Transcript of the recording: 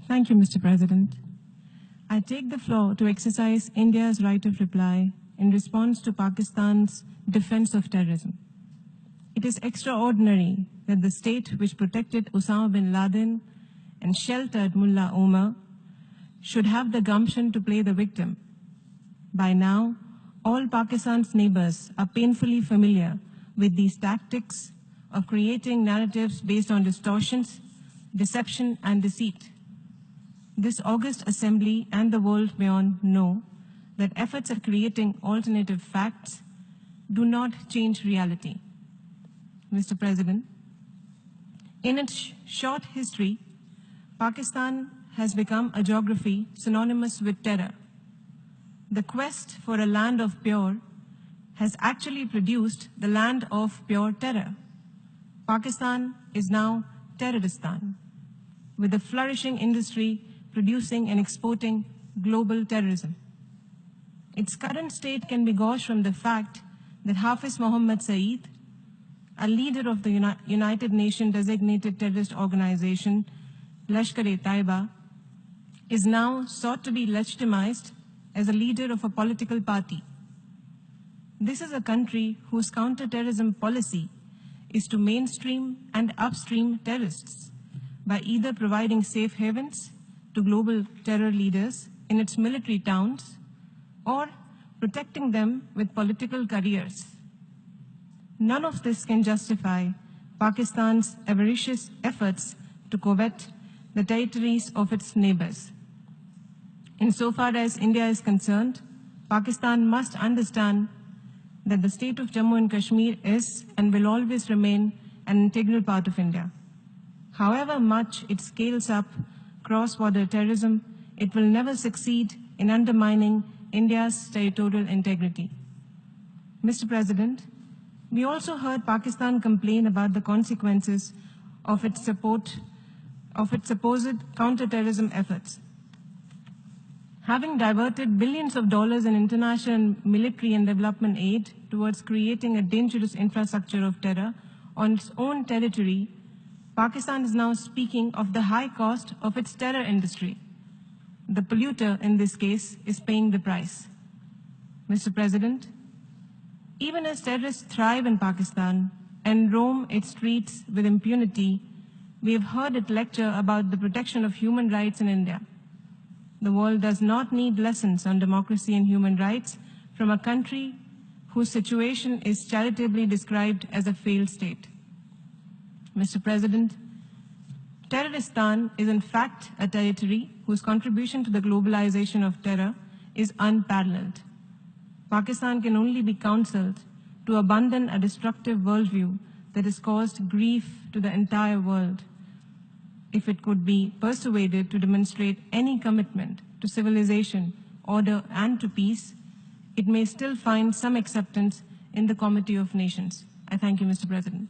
Thank you, Mr. President. I take the floor to exercise India's right of reply in response to Pakistan's defense of terrorism. It is extraordinary that the state which protected Osama bin Laden and sheltered Mullah Omar should have the gumption to play the victim. By now, all Pakistan's neighbors are painfully familiar with these tactics of creating narratives based on distortions, deception, and deceit. This august assembly and the world beyond know that efforts at creating alternative facts do not change reality. Mr. President, in its short history, Pakistan has become a geography synonymous with terror. The quest for a land of pure has actually produced the land of pure terror. Pakistan is now Terroristan, with a flourishing industry producing and exporting global terrorism. Its current state can be gauged from the fact that Hafiz Mohammed Saeed, a leader of the United Nations designated terrorist organization, Lashkar-e-Taiba, is now sought to be legitimized as a leader of a political party. This is a country whose counter-terrorism policy is to mainstream and upstream terrorists by either providing safe havens to global terror leaders in its military towns or protecting them with political careers. None of this can justify Pakistan's avaricious efforts to covet the territories of its neighbors. Insofar as India is concerned, Pakistan must understand that the state of Jammu and Kashmir is and will always remain an integral part of India. However much it scales up cross-border terrorism, it will never succeed in undermining India's territorial integrity. Mr. President, we also heard Pakistan complain about the consequences of its supposed counter-terrorism efforts. Having diverted billions of dollars in international military and development aid towards creating a dangerous infrastructure of terror on its own territory, Pakistan is now speaking of the high cost of its terror industry. The polluter in this case is paying the price. Mr. President, even as terrorists thrive in Pakistan and roam its streets with impunity, we have heard it lecture about the protection of human rights in India. The world does not need lessons on democracy and human rights from a country whose situation is charitably described as a failed state. Mr. President, Terroristan is in fact a territory whose contribution to the globalization of terror is unparalleled. Pakistan can only be counseled to abandon a destructive worldview that has caused grief to the entire world. If it could be persuaded to demonstrate any commitment to civilization, order, and to peace, it may still find some acceptance in the Committee of Nations. I thank you, Mr. President.